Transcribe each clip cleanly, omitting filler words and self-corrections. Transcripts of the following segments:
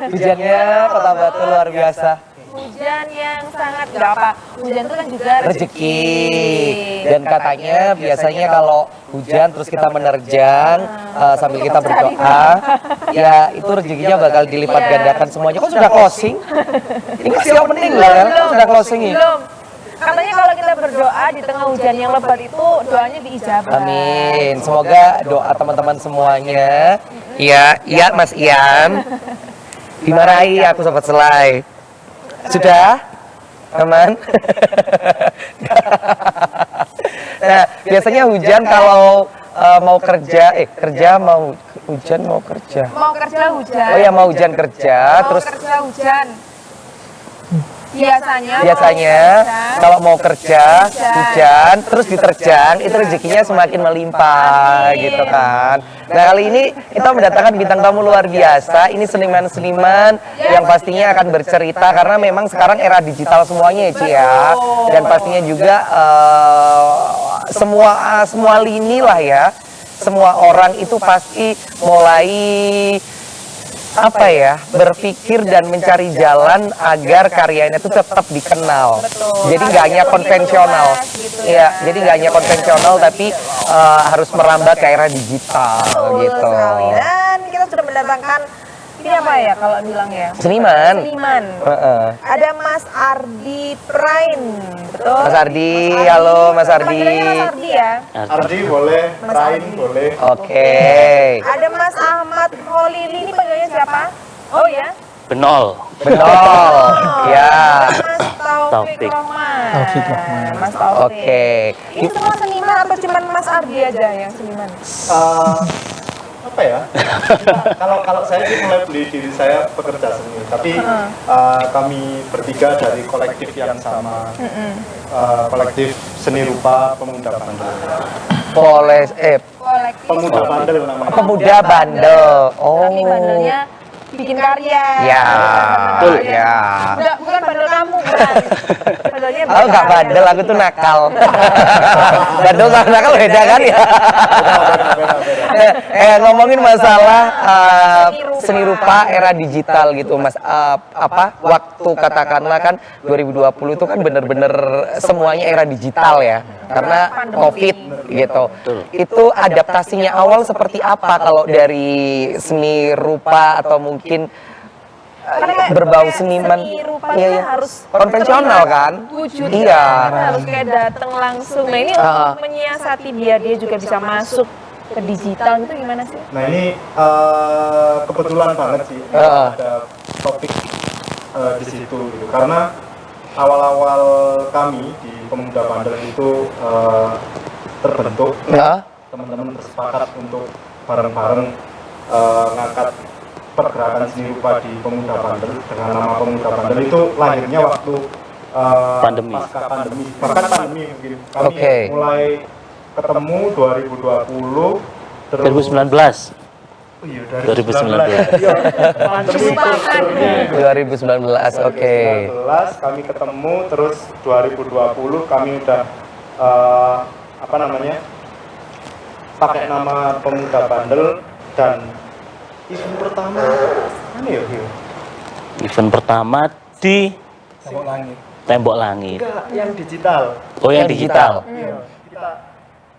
Hujannya Kota Batu luar biasa. Hujan yang sangat nggak apa. Hujan itu kan juga Rezeki. Dan katanya biasanya kalau hujan terus kita menerjang sambil kita berdoa, ya itu rezekinya bakal dilipat gandakan semuanya. Kok sudah closing? Ini masih opening loh ya, kok sudah closing ya? Belum. Katanya kalau kita berdoa di tengah hujan yang lebat itu doanya diijabah. Amin. Semoga doa teman-teman semuanya. Iya, iya Mas Ian. Dimarahi aku sobat selai. Sudah? Aman? Nah, biasanya hujan kalau mau kerja, mau hujan mau kerja. Mau kerja hujan. Oh ya, mau hujan kerja, Mau terus kerja hujan. Biasanya kalau mau kerja hujan terus diterjang itu rezekinya semakin melimpah. Amin. Gitu kan. Nah, kali ini kita mendatangkan bintang tamu luar biasa. Ini seniman-seniman yang pastinya akan bercerita karena memang sekarang era digital semuanya ya Ci ya. Dan pastinya juga semua lini lah ya. Semua orang itu pasti mulai berpikir dan mencari jalan agar karyanya itu tetap dikenal. Betul. Jadi nggak hanya konvensional, gitu ya. Jadi nggak hanya konvensional, tapi harus merambah ke era digital. Betul Gitu. sekali. Dan kita sudah mendatangkan ini apa ya kalau bilang ya? Seniman. Ada Mas Ardi Prain, betul? Mas Ardi, halo Mas Ardi. Panggilannya Mas Ardi ya. Ardi boleh, Prain boleh. Oke. Ada Mas Ahmad Holili, ini panggilannya siapa? Oh ya. Benol. Betul. Ya. Mas Taufik Rohman. Mas Taufik. Oke. Ini semua seniman atau cuma Mas Ardi aja yang seniman? Apa ya? Kalau saya sih mulai beli diri saya pekerja seni, tapi kami bertiga dari kolektif yang sama, kolektif seni rupa pemuda bandel. Kolektif. Pemuda bandel namanya. Pemuda bandel. Oh. Tapi bandelnya bikin karya. Ya. Betul Ya. Bukan bandel kamu, bukan. Bandelnya Aku nggak bandel, aku tuh nakal. Bandel sama nakal beda kan ya? Ngomongin masalah seni rupa era digital gitu Mas, waktu katakanlah kan 2020 itu kan bener-bener semuanya era digital ya, karena COVID gitu. Itu adaptasinya awal seperti apa kalau dari seni rupa atau mungkin berbau seniman? Seni rupanya harus konvensional kan? wujud, Iya. harus kayak datang langsung. Nah ini untuk menyiasati biar dia juga bisa masuk ke digital gitu gimana sih? Nah ini kebetulan banget sih ada topik di situ gitu, karena awal-awal kami di Pemuda Bandel itu terbentuk, teman-teman bersepakat untuk bareng-bareng ngangkat pergerakan seni rupa di Pemuda Bandel dengan nama Pemuda Bandel. Itu lahirnya waktu Pandemi. pasca pandemi, bahkan pandemi mungkin kami mulai ketemu 2020 terus 2019. Oh iya, 2019. Iya, 2019, oke. 2019 kami ketemu, terus 2020 kami udah pakai nama Pemuda Bandel, dan event pertama mana ya? Event pertama di Tembok Langit. Tembok Langit. Enggak, yang digital. Oh, yang digital. Iya, kita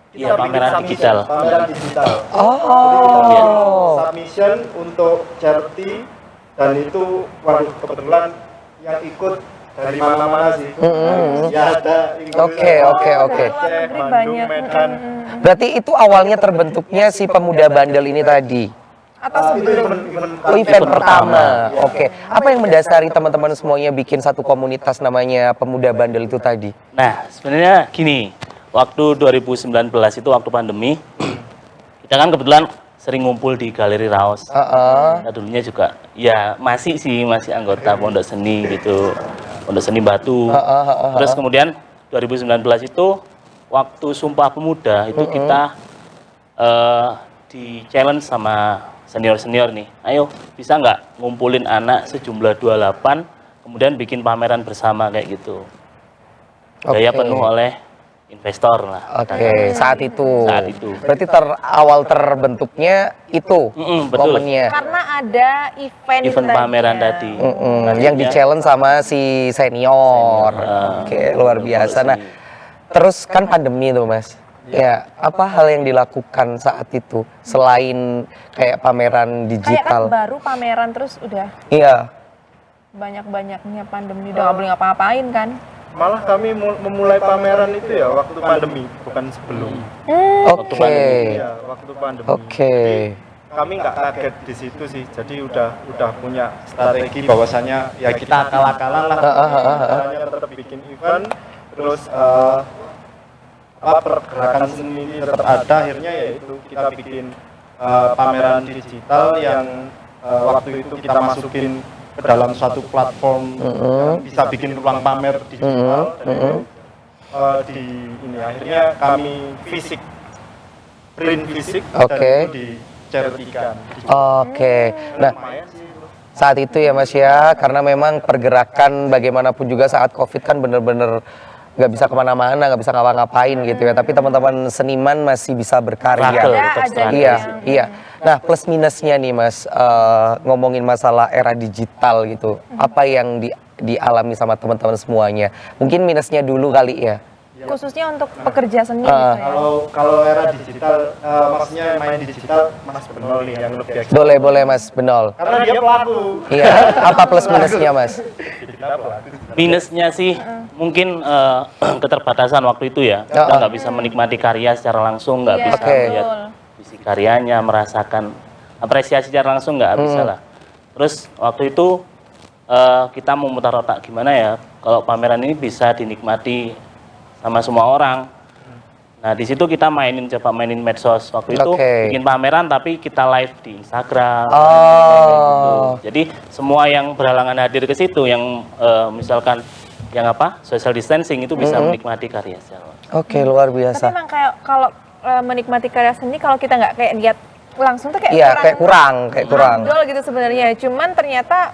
Iya, pameran bikin digital. Pameran digital. Oh. Jadi kita submission untuk charity, dan itu waduh kebetulan yang ikut dari mana-mana sih. Ya ada Inggris, Oke. Aceh, Bandung, banyak. Medan. Berarti itu awalnya terbentuknya si Pemuda Bandel ini tadi? Atau Itu event Event pertama. Oke. Apa yang mendasari teman-teman semuanya bikin satu komunitas namanya Pemuda Bandel itu tadi? Nah, sebenarnya gini, waktu 2019 itu waktu pandemi, kita kan kebetulan sering ngumpul di Galeri Raos. Nah, dulunya juga ya masih anggota Pondok Seni gitu, Pondok Seni Batu. Terus kemudian 2019 itu waktu Sumpah Pemuda itu kita di challenge sama senior-senior nih, ayo bisa nggak ngumpulin anak sejumlah 28, kemudian bikin pameran bersama kayak gitu. Daya penuh oleh investor lah. Oke, saat itu. Saat itu. Berarti awal terbentuknya itu Betul. momennya. Karena ada event Event tadi pameran ya. tadi. Yang di challenge sama si senior. Oke, luar biasa. Nah, terus kan pandemi tuh Mas. Ya, apa hal yang dilakukan saat itu selain kayak pameran Kayak kan digital? baru pameran terus udah Iya. banyak-banyaknya pandemi, udah nggak boleh ngapa-ngapain kan. Malah kami memulai pameran itu ya waktu pandemi, bukan sebelum. Oke. Iya, waktu pandemi. Oke. Jadi, kami nggak kaget di situ sih. Jadi udah punya strategi bahwasannya ya kita akal-akalan lah. Caranya tetap bikin event, terus pergerakan seni ini tetap ada. Akhirnya yaitu kita bikin pameran digital yang waktu itu kita masukin ke dalam suatu platform yang bisa bikin ruang pamer digital. Dan itu di ini akhirnya kami print fisik dan itu dicertikan. Oke. Nah, saat itu ya Mas ya, karena memang pergerakan bagaimanapun juga saat COVID kan bener-bener nggak bisa kemana-mana, nggak bisa ngapa-ngapain gitu ya. Tapi teman-teman seniman masih bisa berkarya. Iya, iya. Nah, plus minusnya nih Mas, ngomongin masalah era digital gitu. Apa yang dialami sama teman-teman semuanya? Mungkin minusnya dulu kali ya. Khususnya untuk pekerja seni gitu ya. Kalau era digital, maksudnya main digital, Mas Benol nih yang lebih ekspert. Boleh Mas Benol. Karena dia pelaku. Iya, apa plus minusnya Mas? Minusnya sih mungkin keterbatasan waktu itu ya. Kita nggak bisa menikmati karya secara langsung, nggak bisa melihat visi karyanya, merasakan apresiasi secara langsung, nggak bisa lah. Terus waktu itu kita memutar otak gimana ya kalau pameran ini bisa dinikmati sama semua orang. Nah di situ kita coba mainin medsos waktu itu, bikin pameran tapi kita live di Instagram. Gitu. Jadi semua yang berhalangan hadir ke situ, yang misalkan yang social distancing itu bisa menikmati karya secara. Oke, luar biasa. Tapi emang kayak kalau menikmati karya seni, kalau kita nggak kayak lihat langsung tuh kayak kurang. Afdol gitu sebenarnya. Cuman ternyata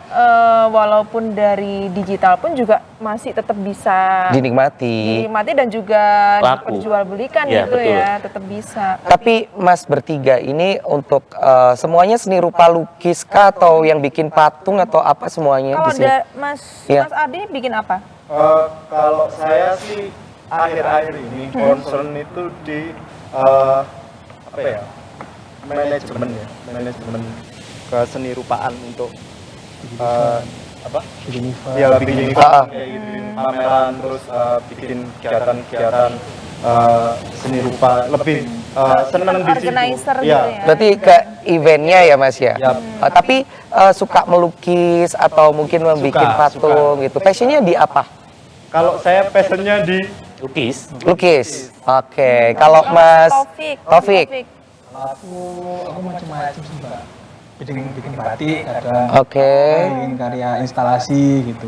walaupun dari digital pun juga masih tetap bisa dinikmati dan juga diperjualbelikan ya, gitu betul. ya, tetap bisa. Tapi Mas bertiga ini untuk semuanya seni rupa lukis kah atau yang bikin patung atau apa semuanya Kalau di sini? Mas Adi bikin apa? Kalau saya sih akhir-akhir ini concern itu di manajemen keseni rupaan untuk bikin event kayak gitu, pameran, terus bikin kegiatan seni rupa, lebih senang di situ. Organizer gitu ya. Berarti ke eventnya ya Mas ya. Tapi suka melukis atau mungkin membuat patung gitu. Passionnya di apa? Kalau saya passionnya di lukis. Oke. Kalau Mas Taufik. Aku macam-macam sih Mbak. Bikin batik kadang. Bikin karya instalasi gitu.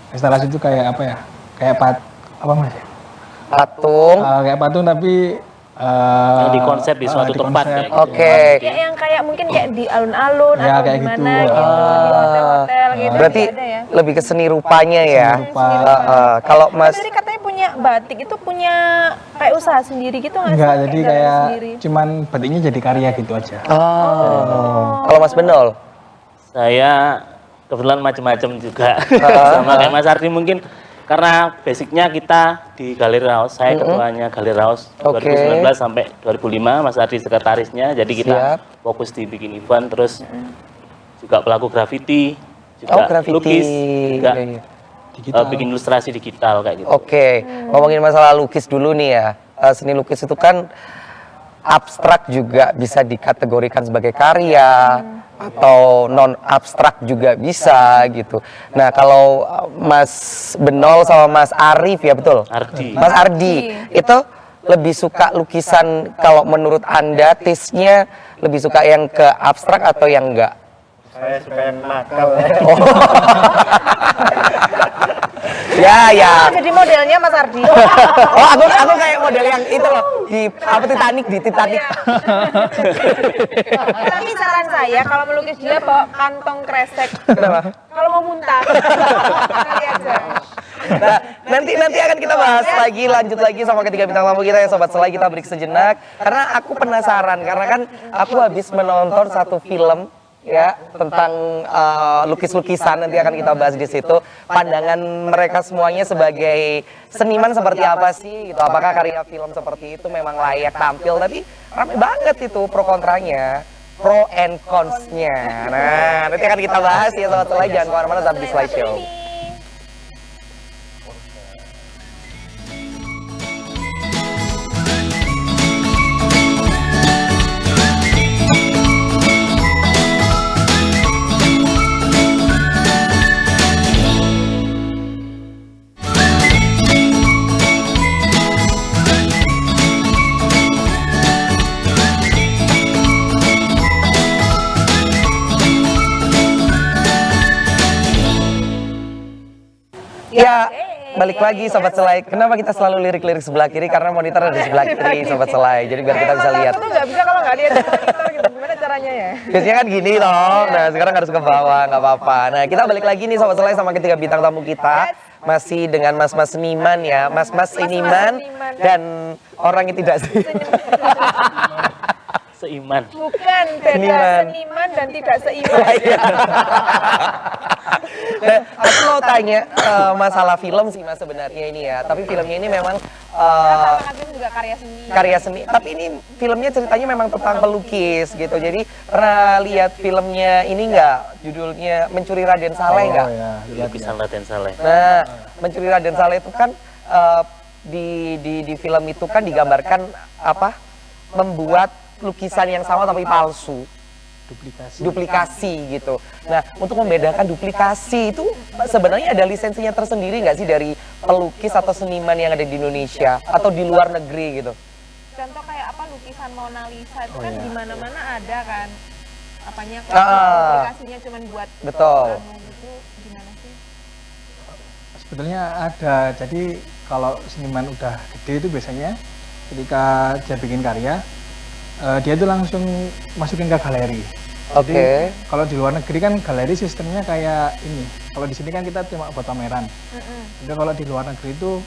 Instalasi itu kayak apa ya? Kayak Mas? Patung. Kayak patung tapi yang di konsep di suatu tempat ya. Yang kayak mungkin kayak di alun-alun ya, atau kayak gimana gitu. gitu, di hotel-hotel gitu. Berarti ada ya. lebih ke seni rupanya ya. Kalau Mas Tadi katanya punya batik itu punya kayak usaha sendiri gitu nggak sih? enggak, jadi kayak sendiri. cuman batiknya jadi karya gitu aja. Kalau Mas Benol? Saya kebetulan macam-macam juga. Sama kayak Mas Ardi mungkin karena basicnya kita di Galeri Raos, saya ketuanya Galeri Raos 2019 sampai 2005, Mas Ardi sekretarisnya, jadi kita fokus di bikin event, terus juga pelaku graffiti, juga lukis, juga bikin ilustrasi digital kayak gitu. Ngomongin masalah lukis dulu nih ya, seni lukis itu kan abstrak juga bisa dikategorikan sebagai karya, atau non abstrak juga bisa gitu. Nah kalau Mas Benol sama Mas Arif ya betul? Mas Ardi itu lebih suka lukisan, kalau menurut Anda taste-nya lebih suka yang ke abstrak atau yang enggak? Saya suka yang nakal. Ya. Jadi modelnya Mas Ardi. Aku kayak model yang itu loh di Titanic. Tapi saran saya kalau melukis dia bawa kantong kresek. Kenapa? Kalau mau muntah. Kali aja. Nah, nanti akan kita bahas lagi, lanjut lagi sama ketiga bintang tamu kita ya Sobat Selai. Kita break sejenak karena aku penasaran, karena kan aku habis menonton satu film ya tentang lukis-lukisan, nanti akan kita bahas di situ. Pandangan mereka semuanya sebagai seniman seperti apa sih gitu. Apakah karya film seperti itu memang layak tampil, tapi ramai banget itu pro kontranya, pro and cons-nya. Nah, nanti akan kita bahas ya Sobat Selai, jangan kemana-mana, tetap di Selai Show. Ya, balik lagi Sobat Selai. Kenapa kita selalu lirik-lirik sebelah kiri? Karena monitor ada di sebelah kiri Sobat Selai. Jadi biar kita bisa lihat. Aku tuh nggak bisa kalau nggak lihat monitor gitu. Gimana caranya ya? Biasanya kan gini loh. Nah, sekarang harus ke bawah, nggak apa-apa. Nah, kita balik lagi nih Sobat Selai sama ketiga bintang tamu kita. Masih dengan mas-mas seniman ya. Mas-mas seniman dan orang yang tidak Seiman. Bukan, beda seniman dan tidak seiman. Nah, aku mau tanya masalah film sih Mas sebenarnya ini ya. Tapi filmnya ini memang Kan juga karya seni. Tapi ini filmnya ceritanya memang tentang pelukis gitu. Jadi pernah lihat filmnya ini nggak? Judulnya Mencuri Raden Saleh nggak? Oh, ya, Lukisan Raden Saleh. Nah, Mencuri Raden Saleh itu kan di film itu kan digambarkan apa? Membuat lukisan yang sama tapi palsu. Duplikasi gitu. Nah, untuk membedakan duplikasi itu sebenarnya ada lisensinya tersendiri nggak sih dari pelukis atau seniman yang ada di Indonesia atau di luar negeri gitu? Contoh kayak apa lukisan Mona Lisa itu kan di mana-mana ada kan. Apanya duplikasinya cuma buat betul. Itu gimana sih? Sebetulnya ada. Jadi kalau seniman udah gede itu biasanya ketika dia bikin karya, dia itu langsung masukin ke galeri. Oke. Kalau di luar negeri kan galeri sistemnya kayak ini. Kalau di sini kan kita cuma buat pameran. Jadi kalau di luar negeri itu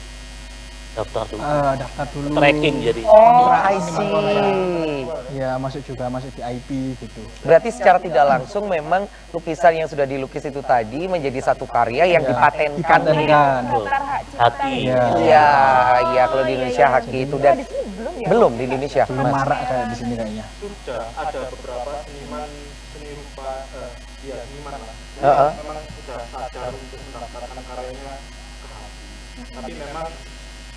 Daftar dulu. daftar dulu. Tracking jadi. Oh, I see. Ya masuk di IP gitu. Berarti secara tidak langsung memang lukisan yang sudah dilukis itu tadi menjadi satu karya yang dipatenkan. Daftar hak cipta. Haki. Iya, kalau di Indonesia haki itu dan Di sini belum ya? belum di Indonesia. Belum Mas. marak kayak di sini kayaknya. Sudah ada beberapa seniman seni rupa seniman lah. Heeh. Memang sudah sadar untuk mendaftarkan karyanya ke hati. Tapi memang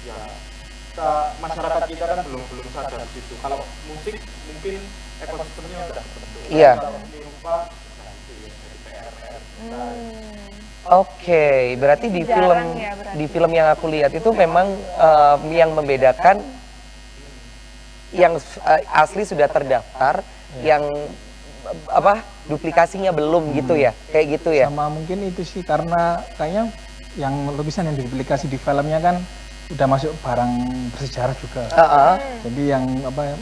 ya masyarakat kita kan belum sadar di situ. Kalau musik mungkin ekosistemnya udah terbentuk. Iya. Kalau seni rupa nah itu ya dari PRR. Oke, berarti di Jarang ya, berarti. di film yang aku lihat itu memang yang membedakan yang asli sudah terdaftar, yang apa duplikasinya belum gitu ya, kayak gitu ya. Sama mungkin itu sih karena kayaknya yang lukisan yang duplikasi di filmnya kan udah masuk barang bersejarah juga. Jadi yang apa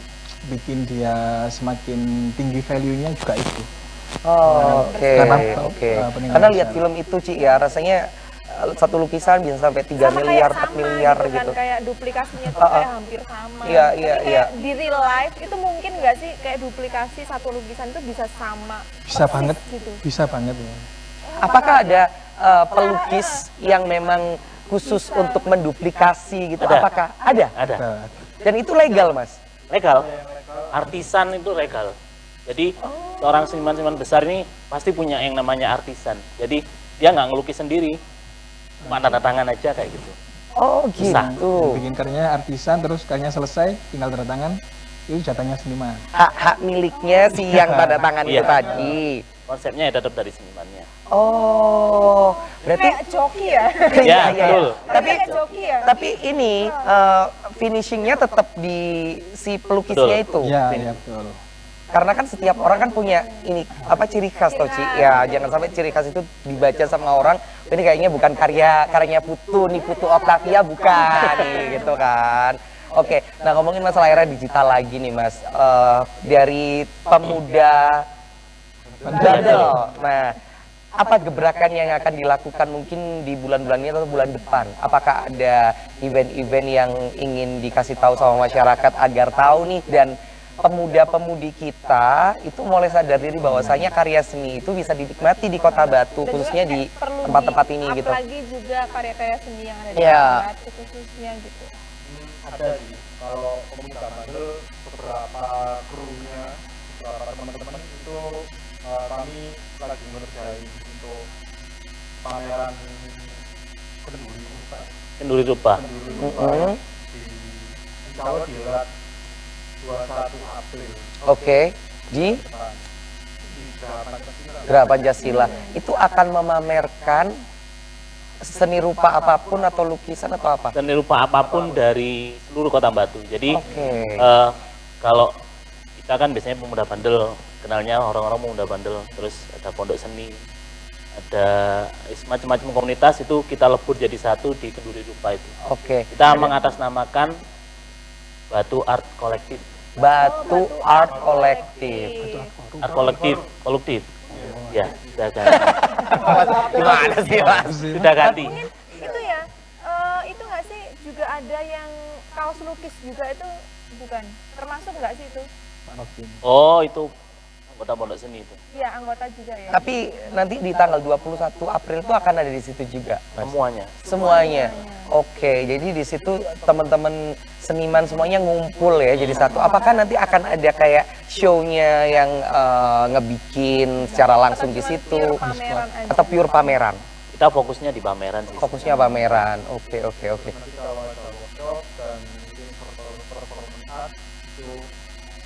bikin dia semakin tinggi value-nya juga itu. Oke. Karena, Karena lihat film itu Ci ya, rasanya satu lukisan bisa sampai 3 Sama miliar, kayak 4 miliar gitu. gitu. Kan, kayak duplikasinya tuh kayak hampir sama. Iya, Tapi iya, kayak iya. di real life itu mungkin nggak sih kayak duplikasi satu lukisan itu bisa sama. Bisa persis banget, gitu. bisa banget ya. Apakah ada pelukis yang memang khusus untuk menduplikasi gitu? Ada. Apakah ada? Ada. Dan itu legal, Mas? Legal. Artisan itu legal. Jadi seorang seniman-seniman besar ini pasti punya yang namanya artisan. Jadi dia nggak ngelukis sendiri, cuma tanda tangan aja kayak gitu. Oh Bisa. gitu. Bikin karyanya artisan, terus karyanya selesai, tinggal tanda tangan, itu jatahnya seniman. Hak miliknya si yang tanda tangan itu Iya. tadi. Konsepnya ya tetap dari senimannya. Oh, berarti Kayak joki ya. Ya, betul. Tapi Kayak joki ya. tapi ini finishingnya tetap di si pelukisnya itu. Iya, iya betul. Karena kan setiap orang kan punya ini apa ciri khas toh Ci. Ya, jangan sampai ciri khas itu dibaca sama orang, ini kayaknya bukan karyanya Putu nih, Putu Octavia bukan nih gitu kan. Oke, nah ngomongin masalah era digital lagi nih Mas. Dari pemuda bandel. Nah, apa gebrakan yang akan dilakukan mungkin di bulan-bulan ini atau bulan depan? Apakah ada event-event yang ingin dikasih tahu sama masyarakat agar tahu nih, dan pemuda-pemudi kita itu mulai sadar diri bahwasanya karya seni itu bisa dinikmati di Kota Batu, Dan khususnya juga di perlu tempat-tempat ini gitu. Apalagi juga karya-karya seni yang ada di Iya. Kota Batu khususnya gitu. Ada sih, kalau pemuda bandel beberapa krunya, beberapa teman-teman itu kami lagi ngerjain untuk pameran kenduri rupa. Kenduri rupa. Kenduri rupa di insya Allah dihelat 21 April Oke, di depan di Geraha Pancasila itu akan memamerkan seni rupa apapun atau lukisan atau apa? Seni rupa apapun dari seluruh Kota Batu. Jadi Oke. kalau kita kan biasanya pemuda bandel, kenalnya orang-orang pemuda bandel, terus ada pondok seni, ada macam-macam komunitas, itu kita lebur jadi satu di Kenduri Rupa itu. Oke. Kita mengatasnamakan Batu Art Collective. Batu Art Collective. Art Collective. Ya, sudah ganti. Gimana sih, Mas? Sudah ganti. Itu ya, itu nggak sih juga ada yang kaos lukis juga itu bukan? Termasuk nggak sih itu? Oh, itu anggota pondok seni itu. Iya, anggota juga ya. Tapi nanti di tanggal 21 April itu akan ada di situ juga, Mas. Semuanya. Semuanya. Oke, jadi di situ teman-teman seniman semuanya ngumpul ya jadi satu. Apakah nanti akan ada kayak show-nya yang ngebikin secara langsung di situ Pure pameran aja. atau pure pameran? Kita fokusnya di pameran sih. Fokusnya pameran. Oke. nanti kalau ada workshop dan mungkin performance art itu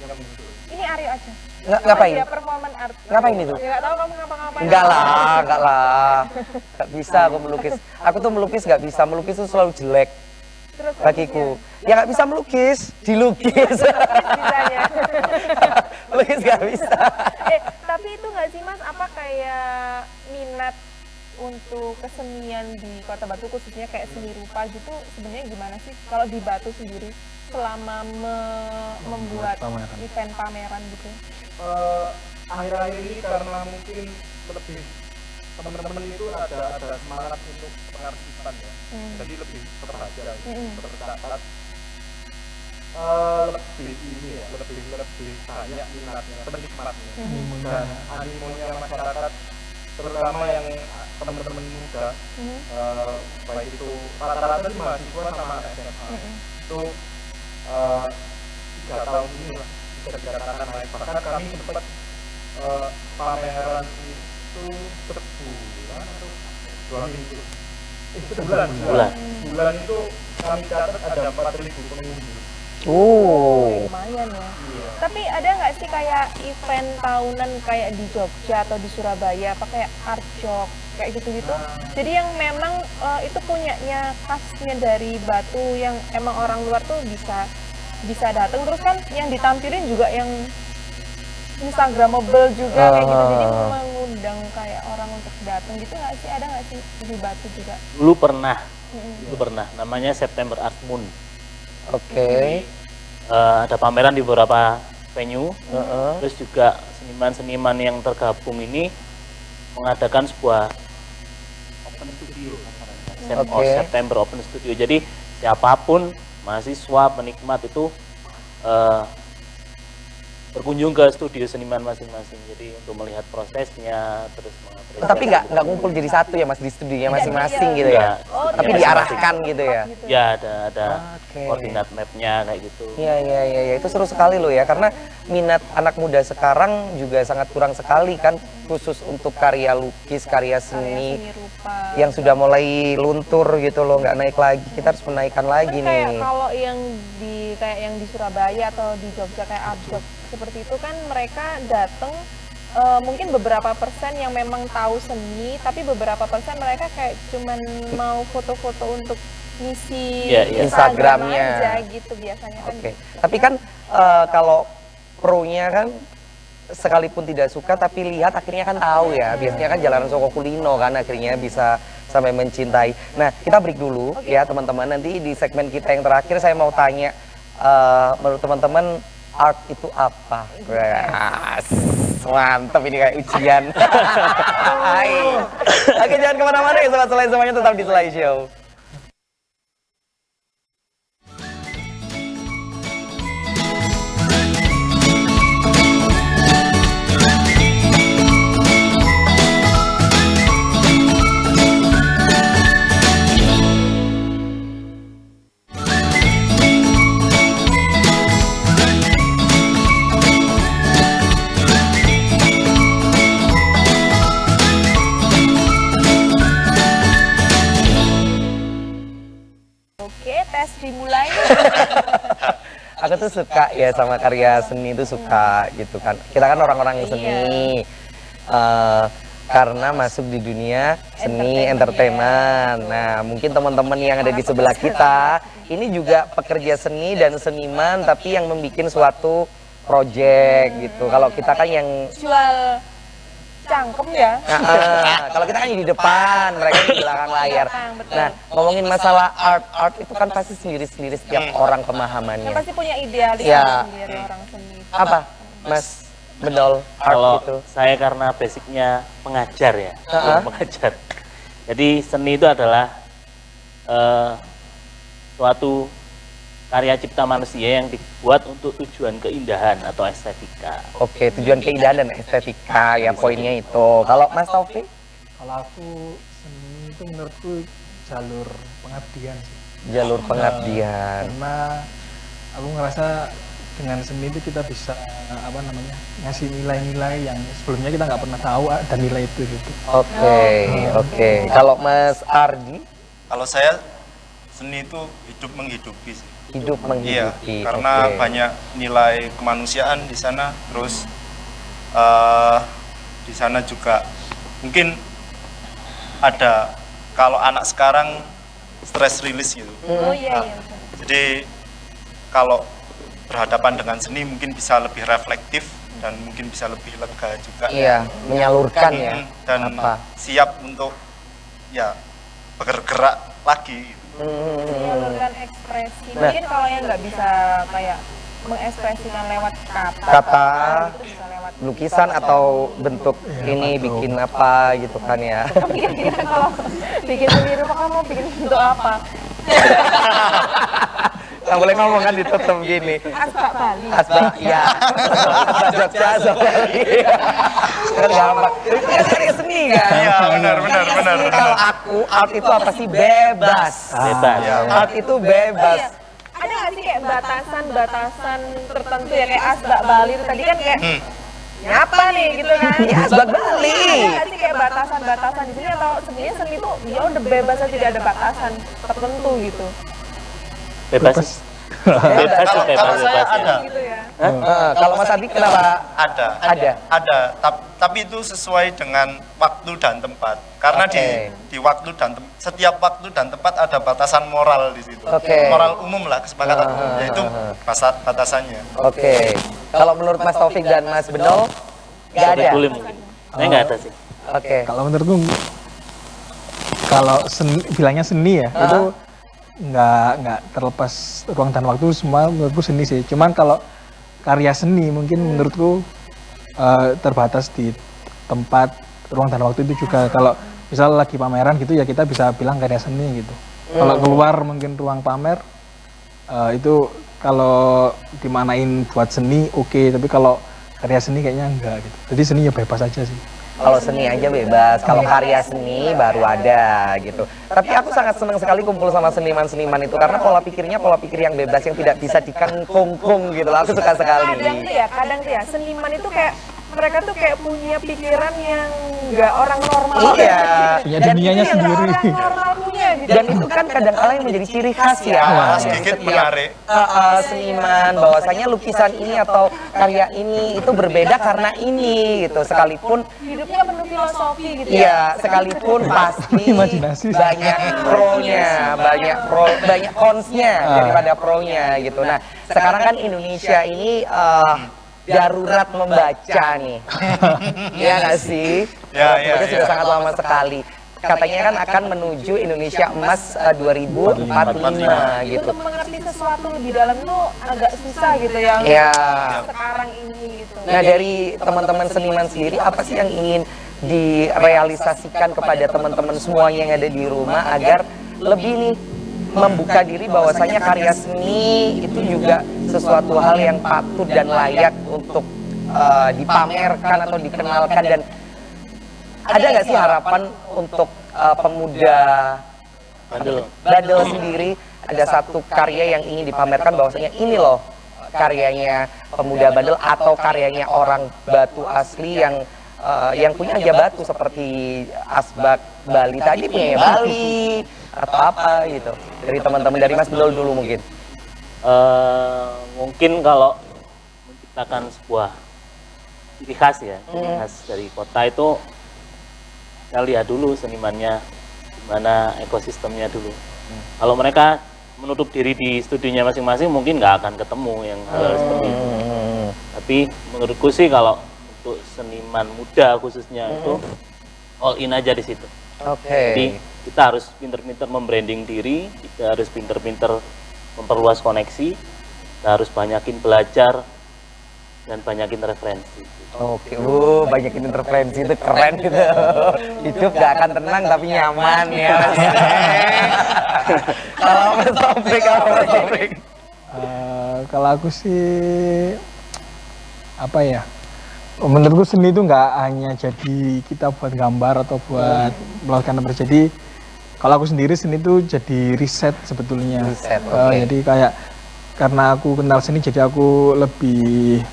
yang muncul. Ini Aryo aja. Ngapain? Dia performance art. Ngapain itu? Ya nggak tahu kamu ngapa-ngapain. Enggak lah. Gak bisa aku melukis. Aku tuh melukis gak bisa. Melukis tuh selalu jelek Terus bagiku. Ya gak bisa melukis, dilukis. bisanya. Melukis gak bisa. Tapi itu nggak sih Mas, apa kayak minat untuk kesenian di Kota Batu khususnya kayak seni rupa gitu sebenarnya gimana sih kalau di Batu sendiri selama membuat pameran. event pameran gitu? Akhir-akhir ini karena mungkin lebih teman-teman itu ada semangat untuk pengarsipan ya, jadi lebih terbaca, tercatat, lebih ini ya, lebih banyak minatnya, penikmatnya, dan animonya masyarakat, terutama yang teman-teman muda, baik itu rata-rata sih mahasiswa sama SMA, itu 3 tahun ini lah bisa dikatakan naik. Bahkan kami sempat pameran itu sebulan atau 2 minggu, sebulan itu kami catat ada 4.000 pengunjung. Lumayan ya. Iya. Tapi ada nggak sih kayak event tahunan kayak di Jogja atau di Surabaya, apa kayak Art Jog kayak gitu-gitu? Jadi yang memang itu punyanya khasnya dari Batu yang emang orang luar tuh bisa datang, terus kan yang ditampilin juga yang Instagramable juga kayak gitu, jadi mengundang kayak orang untuk datang gitu nggak sih? Ada nggak sih di Batu juga? Dulu pernah, namanya September Art Moon. Oke. Ada pameran di beberapa venue, terus juga seniman-seniman yang tergabung ini mengadakan sebuah open studio, September Open Studio. Jadi siapapun mahasiswa penikmat itu berkunjung ke studio seniman masing-masing. Jadi untuk melihat prosesnya, terus mengapresiasi. Tapi nggak ngumpul jadi satu ya Mas di studionya masing-masing gitu ya. Oh, Tapi iya, diarahkan gitu ya. Ya ada Oke. koordinat mapnya kayak gitu. Iya, itu seru sekali loh ya, karena minat anak muda sekarang juga sangat kurang sekali kan, khusus untuk karya lukis, karya seni Seni rupa. yang sudah mulai luntur gitu loh, nggak naik lagi. Kita harus menaikkan lagi Kan kayak nih. kalau yang di Surabaya atau di Jogja kayak Art Jog seperti itu kan mereka datang mungkin beberapa persen yang memang tahu seni, tapi beberapa persen mereka kayak cuman mau foto-foto untuk ngisi Instagram Instagramnya aja gitu biasanya kan. Oke. Tapi kan kalau pro-nya kan sekalipun tidak suka tapi lihat akhirnya kan tahu ya. Biasanya kan Jalanan Soko Kulino kan akhirnya bisa sampai mencintai. Nah, kita break dulu ya teman-teman. Nanti di segmen kita yang terakhir saya mau tanya menurut teman-teman art itu apa? Yes. Mantap, ini kayak ujian. Oke, jangan kemana-mana ya sobat Selai, semuanya tetap di Selai Show. Oke, tes dimulai. Aku tuh suka ya sama karya seni itu suka gitu kan. Kita kan orang-orang seni. Karena masuk di dunia seni entertainment. Nah, mungkin teman-teman yang ada di sebelah kita ini juga pekerja seni dan seniman tapi yang membuat suatu project gitu. Kalau kita kan yang Jual cangkem ya. kalau kita kan di depan, mereka di belakang layar. Betul. Nah, ngomongin masalah art itu kan pasti sendiri-sendiri setiap orang Yang pemahamannya. pasti punya idealisme Ya. sendiri orang seni. Apa, Mas Bedol, art Kalau itu? saya karena basicnya pengajar ya, pengajar. Jadi seni itu adalah suatu karya cipta manusia yang dibuat untuk tujuan keindahan atau estetika. Oke, tujuan keindahan dan estetika ya poinnya itu. Kalau Mas Taufik? Kalau aku seni itu menurutku jalur pengabdian sih. Jalur pengabdian. Karena aku ngerasa dengan seni itu kita bisa ngasih nilai-nilai yang sebelumnya kita nggak pernah tahu ada nilai itu gitu. Oke. Kalau Mas Ardi? Kalau saya seni itu hidup menghidupi sih. Hidup Iya, menghidupi. karena Oke. banyak nilai kemanusiaan di sana. Terus di sana juga mungkin ada, kalau anak sekarang stress release gitu. Oh iya iya. Jadi kalau berhadapan dengan seni mungkin bisa lebih reflektif dan mungkin bisa lebih lega juga. Iya, menyalurkan ya. Dan Apa? siap untuk ya bergerak lagi. Menyalurkan ekspresi. Nah. Mungkin kalau yang nggak bisa kayak mengekspresikan lewat kata, Kata, itu bisa lewat lukisan atau bentuk ini bikin apa gitu kan ya. kira-kira kalau bikin sendiri kamu mau bikin bentuk apa? Nggak boleh ngomong kan ditutup gini. Asbak Bali. Asbak, ya. Asbak Jogja, Asbak Bali. Kan gampang. Itu kan karya seni kan? Iya, benar. Jadi kalau aku, art itu apa sih? Bebas. Bebas. Art itu bebas. Iya. Ada nggak sih kayak batasan tertentu ya kayak Asbak Bali itu tadi kan kayak nyapa nih gitu kan? Ya, Asbak Bali. Ada nggak sih kayak batasan di sini atau sebenarnya seni itu ya udah bebas aja, tidak ada batasan tertentu gitu? Bebas. Bebas Kalau ya. ada. Gitu ya. Kalau Mas Adi kenapa? Ada, tapi itu sesuai dengan waktu dan tempat. Karena Oke. di waktu dan setiap waktu dan tempat ada batasan moral di situ. Oke. Moral umum lah, kesepakatan umum, yaitu batasannya. Oke. Kalau menurut Mas Taufik dan Mas Benol, nggak ada? Boleh mungkin. Saya nggak ada sih. Oke. Kalau menurutku kalau bilangnya seni ya itu nggak terlepas ruang dan waktu, semua menurutku seni sih. Cuman kalau karya seni mungkin menurutku terbatas di tempat, ruang dan waktu itu juga. Kalau misal lagi pameran gitu ya kita bisa bilang karya seni gitu. Kalau keluar mungkin ruang pamer itu kalau dimanain buat seni oke, tapi kalau karya seni kayaknya enggak gitu. Jadi seni ya bebas aja sih. Kalau seni aja bebas, kalau karya seni baru ada gitu. Tapi aku sangat senang sekali kumpul sama seniman-seniman itu karena pola pikir yang bebas yang tidak bisa dikungkung gitu. Aku suka sekali. Kadang tuh ya seniman itu kayak mereka tuh kayak punya pikiran yang nggak orang normal. Iya. Punya dunianya Yang sendiri. nggak orang normal punya gitu. Dan itu kan kadang-kala yang menjadi ciri khas ya. Sedikit Setiap, menarik. seniman bahwasanya lukisan ini atau karya ini itu berbeda karena ini gitu. Sekalipun Hidupnya penuh filosofi gitu ya. iya, sekalipun pasti Imajinasi. banyak pro-nya, banyak cons-nya daripada pro-nya gitu. Nah, sekarang kan Indonesia ini darurat membaca nih. Iya nggak sih? Ya, Membaca sudah ya. sangat lama sekali. katanya kan akan menuju Indonesia Emas 2045 gitu. Untuk mengerti sesuatu lebih dalam tuh agak susah gitu ya. Ya. Sekarang ini gitu. Nah, dari teman-teman seniman sendiri apa sih yang ingin direalisasikan kepada teman-teman semuanya yang ada di rumah agar lebih nih membuka diri bahwasanya karya seni itu juga sesuatu hal yang patut dan layak untuk dipamerkan atau dikenalkan, dan ada nggak sih harapan untuk pemuda Bandel sendiri ada satu karya yang ingin dipamerkan bahwasanya ini loh karyanya pemuda Bandel atau karyanya orang Batu asli yang punya aja batu seperti Asbak Bali tadi punya Bali atau apa gitu, dari teman-teman dari Mas Bedol dulu mungkin. Mungkin kalau menciptakan sebuah ciri khas ya, ciri khas dari kota itu kita lihat dulu senimannya, gimana ekosistemnya dulu. Kalau mereka menutup diri di studionya masing-masing mungkin nggak akan ketemu yang hal seperti itu. Tapi menurutku sih kalau untuk seniman muda khususnya itu all in aja di situ. Jadi kita harus pinter-pinter membranding diri, kita harus pinter-pinter memperluas koneksi, kita harus banyakin belajar dan banyakin referensi. Banyakin intervensi itu keren gitu. Hidup gak akan tenang tapi nyaman ya. Kalau Mas Taufik, kalau aku sih apa ya? Menurutku seni itu nggak hanya jadi kita buat gambar atau buat melakukan apa. Jadi kalau aku sendiri seni itu jadi riset sebetulnya. Jadi kayak karena aku kenal seni jadi aku lebih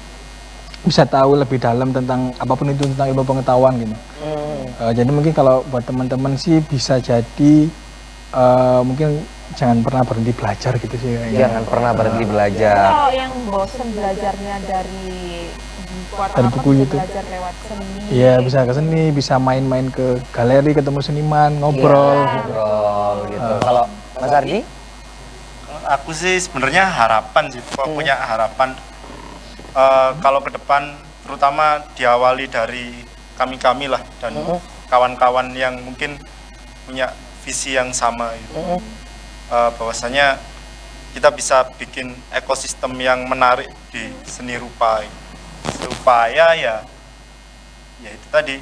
bisa tahu lebih dalam tentang apapun itu tentang ilmu pengetahuan gitu. Jadi mungkin kalau buat teman-teman sih bisa jadi mungkin jangan pernah berhenti belajar gitu sih kayaknya. Jangan pernah berhenti belajar. Kalau yang bosen belajarnya dari buku itu, belajar lewat seni. Iya, bisa ke seni, bisa main-main ke galeri, ketemu seniman, ngobrol gitu. Kalau Mas Ardi? Aku sih sebenarnya harapan sih, punya harapan kalau ke depan, terutama diawali dari kami lah dan kawan-kawan yang mungkin punya visi yang sama gitu. Bahwasanya kita bisa bikin ekosistem yang menarik di seni rupa supaya ya itu tadi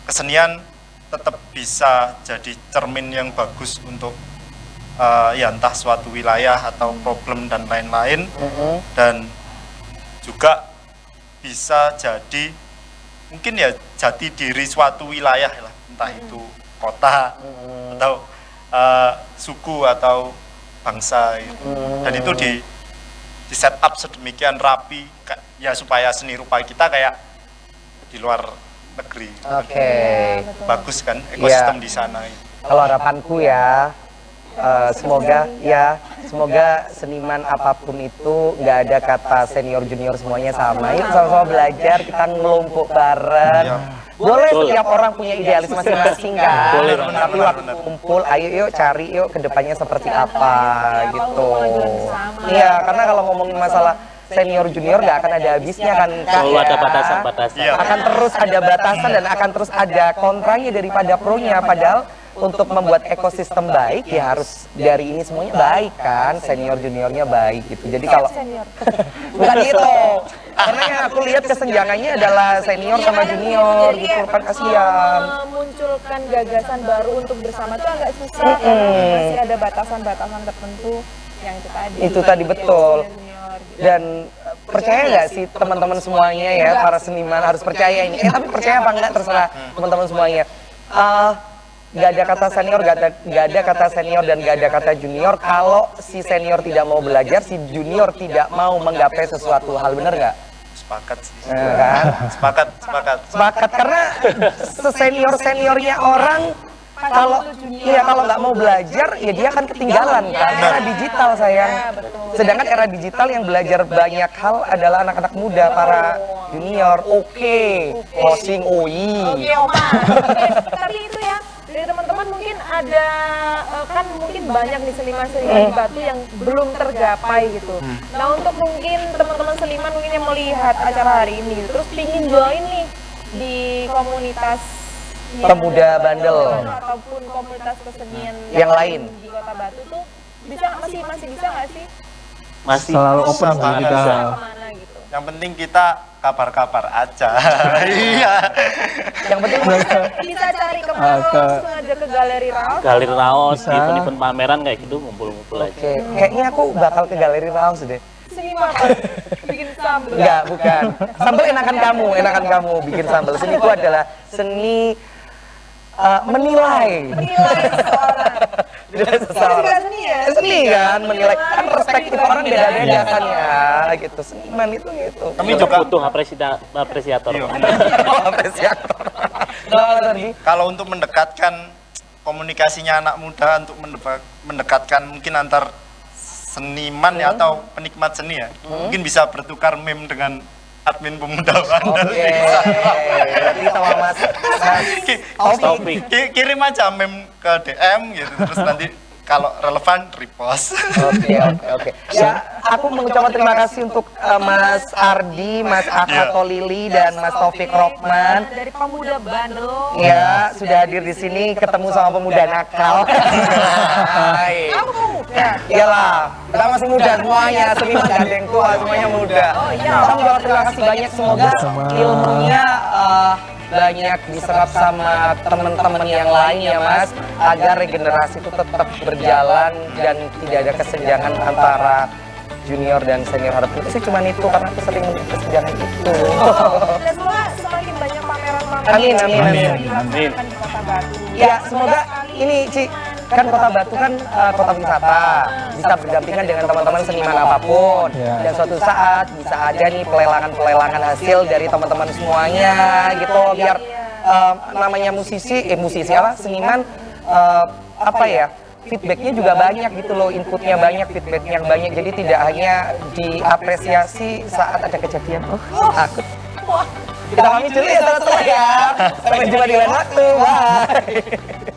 kesenian tetap bisa jadi cermin yang bagus untuk ya entah suatu wilayah atau problem dan lain-lain, dan juga bisa jadi mungkin ya jati diri suatu wilayah lah, entah itu kota atau suku atau bangsa gitu. Dan itu di set up sedemikian rapi ya supaya seni rupa kita kayak di luar negeri. Bagus kan ekosistem di sana. Kalau harapanku ya semoga seniman apapun itu nggak ada kata senior junior, semuanya sama. Yuk sama-sama belajar, kita ngelompok bareng. Boleh setiap orang punya idealis masing-masing kan. Tapi waktu kumpul, ayo yuk cari yuk kedepannya seperti apa gitu. Iya, karena kalau ngomongin masalah senior junior nggak akan ada habisnya kan. Selalu ada batasan-batasan. Akan terus ada batasan dan akan terus ada kontranya daripada pro-nya. Padahal untuk membuat ekosistem baik ya harus dari ini semuanya baik kan, senior juniornya baik gitu. Jadi kalau bukan gitu, karena yang aku lihat kesenjangannya adalah senior sama junior gitu kan, kasihan. Memunculkan gagasan baru untuk bersama itu agak susah karena masih ada batasan-batasan tertentu yang itu tadi betul. Dan percaya nggak sih teman-teman semuanya ya, para seniman harus percaya ini. Tapi percaya apa enggak terserah teman-teman semuanya. Nggak ada kata senior, nggak ada kata senior dan nggak ada kata junior. Kalau si senior tidak mau belajar, si junior tidak mau menggapai sesuatu hal, bener nggak? Sepakat sih. Kan? Sepakat karena seniornya orang kalau nggak mau belajar ya dia akan ketinggalan kan. Era digital sayang. Sedangkan era digital yang belajar banyak hal adalah anak-anak muda, para junior. Closing Tapi itu ya, dari teman-teman mungkin ada kan mungkin banyak nih seniman-seniman di Batu yang belum tergapai gitu. Nah, untuk mungkin teman-teman seniman mungkin yang melihat acara hari ini terus pingin join nih di komunitas Pemuda Bandel. ataupun komunitas kesenian Yang lain. di Kota Batu tuh bisa masih bisa nggak sih? Masih Selalu open sih Sama kita. aja. Kemana gitu? Yang penting kita kabar-kabar aja. Iya. Yang penting Bisa cari kemana langsung aja ke Galeri Raos. galeri raos, Bisa. event-event pameran kayak gitu ngumpul-ngumpul aja. Oke, kayaknya aku bakal ke Galeri Raus deh. Seni apa? Bikin sambal. Enggak, bukan. Sambal enakan kamu bikin sambal. Seni itu adalah seni menilai. Menilai seseorang. Menilai seseorang. Juga seni ya? Seni kan, menilai kan perspektif orang beda-beda kan ya, gitu. Seniman itu gitu. Kami Kita juga butuh apresiator. Iya. Oh, apresiator. Nah, tadi. kalau untuk mendekatkan komunikasinya anak muda untuk mendekatkan mungkin antar seniman ya atau penikmat seni ya, mungkin bisa bertukar meme dengan admin pemuda Bandel. Oke. Berarti sama Mas Topik. Kirim aja meme ke DM gitu, terus nanti kalau relevan repost. Oke. Ya, aku mengucapkan terima kasih untuk Mas Ardi, Mas Akato Lili, dan Mas Taufik Rokman. Dari Pemuda Bandel. Ya, sudah hadir di sini ketemu sama pemuda nakal. Hai. Kamu pemuda. Iyalah, kita masih muda semuanya, seniman gak ada yang tua, semuanya muda. Kita mengucapkan terima kasih banyak, semoga ilmunya banyak diserap sama teman-teman yang lain ya Mas, agar regenerasi itu tetap berjalan dan tidak ada kesenjangan antara junior dan senior. Harapannya sih cuma itu, karena aku sering melihat kesenjangan itu. Dan semoga semakin banyak pameran-pameran Amin. Amin. di Kota Batu. Ya, semoga ini Ci, kan Kota Batu kan kota wisata, bisa berdampingan dengan teman-teman seniman apapun. Ya. Dan suatu saat bisa ada nih pelelangan hasil dari teman-teman semuanya gitu, biar namanya musisi apa seniman apa ya, feedbacknya juga banyak gitu loh, inputnya banyak, feedbacknya banyak, jadi tidak hanya diapresiasi saat ada kejadian. Takut. Kita pamit dulu ya teman-teman ya. Sampai jumpa di lain waktu. Bye.